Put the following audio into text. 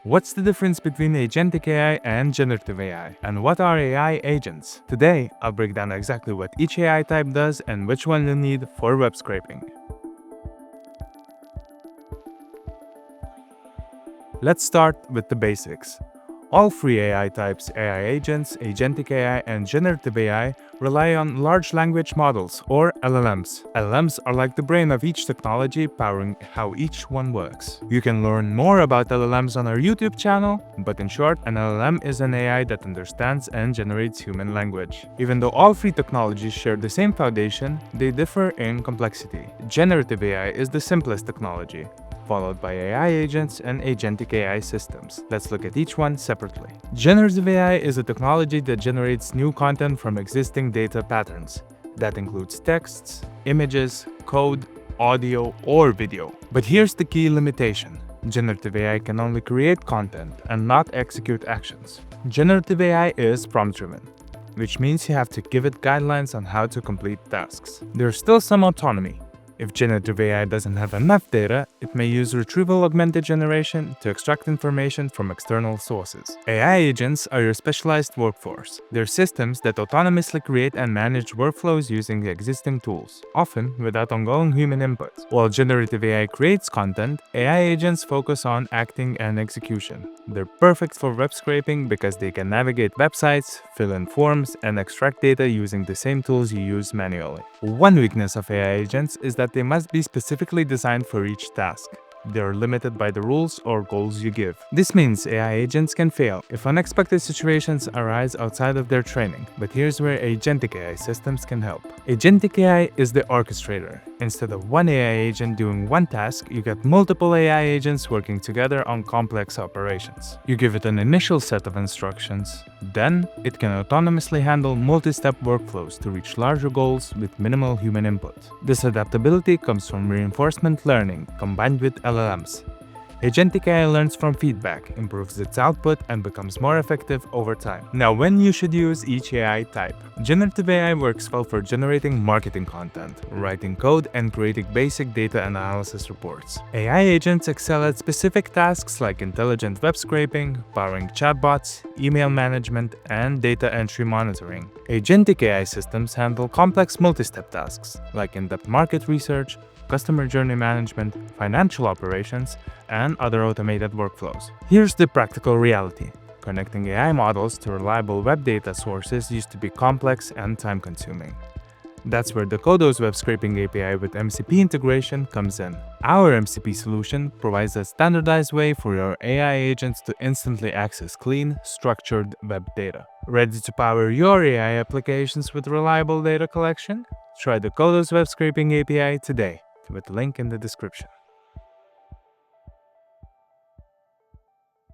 What's the difference between Agentic AI and Generative AI? And what are AI agents? Today, I'll break down exactly what each AI type does and which one you need for web scraping. Let's start with the basics. All three AI types, AI agents, Agentic AI, and Generative AI, rely on large language models, or LLMs. LLMs are like the brain of each technology, powering how each one works. You can learn more about LLMs on our YouTube channel, but in short, an LLM is an AI that understands and generates human language. Even though all three technologies share the same foundation, they differ in complexity. Generative AI is the simplest technology, followed by AI agents and Agentic AI systems. Let's look at each one separately. Generative AI is a technology that generates new content from existing data patterns. That includes texts, images, code, audio, or video. But here's the key limitation. Generative AI can only create content and not execute actions. Generative AI is prompt-driven, which means you have to give it guidelines on how to complete tasks. There's still some autonomy. If Generative AI doesn't have enough data, it may use retrieval augmented generation to extract information from external sources. AI agents are your specialized workforce. They're systems that autonomously create and manage workflows using existing tools, often without ongoing human input. While Generative AI creates content, AI agents focus on acting and execution. They're perfect for web scraping because they can navigate websites, fill in forms, and extract data using the same tools you use manually. One weakness of AI agents is that they must be specifically designed for each task. They are limited by the rules or goals you give. This means AI agents can fail if unexpected situations arise outside of their training. But here's where Agentic AI systems can help. Agentic AI is the orchestrator. Instead of one AI agent doing one task, you get multiple AI agents working together on complex operations. You give it an initial set of instructions, then it can autonomously handle multi-step workflows to reach larger goals with minimal human input. This adaptability comes from reinforcement learning combined with LLMs. Agentic AI learns from feedback, improves its output, and becomes more effective over time. Now, when you should use each AI type. Generative AI works well for generating marketing content, writing code, and creating basic data analysis reports. AI agents excel at specific tasks like intelligent web scraping, powering chatbots, email management, and data entry monitoring. Agentic AI systems handle complex multi-step tasks like in-depth market research, customer journey management, financial operations, and other automated workflows. Here's the practical reality. Connecting AI models to reliable web data sources used to be complex and time-consuming. That's where Decodo's web scraping API with MCP integration comes in. Our MCP solution provides a standardized way for your AI agents to instantly access clean, structured web data. Ready to power your AI applications with reliable data collection? Try Decodo's web scraping API today, with the link in the description.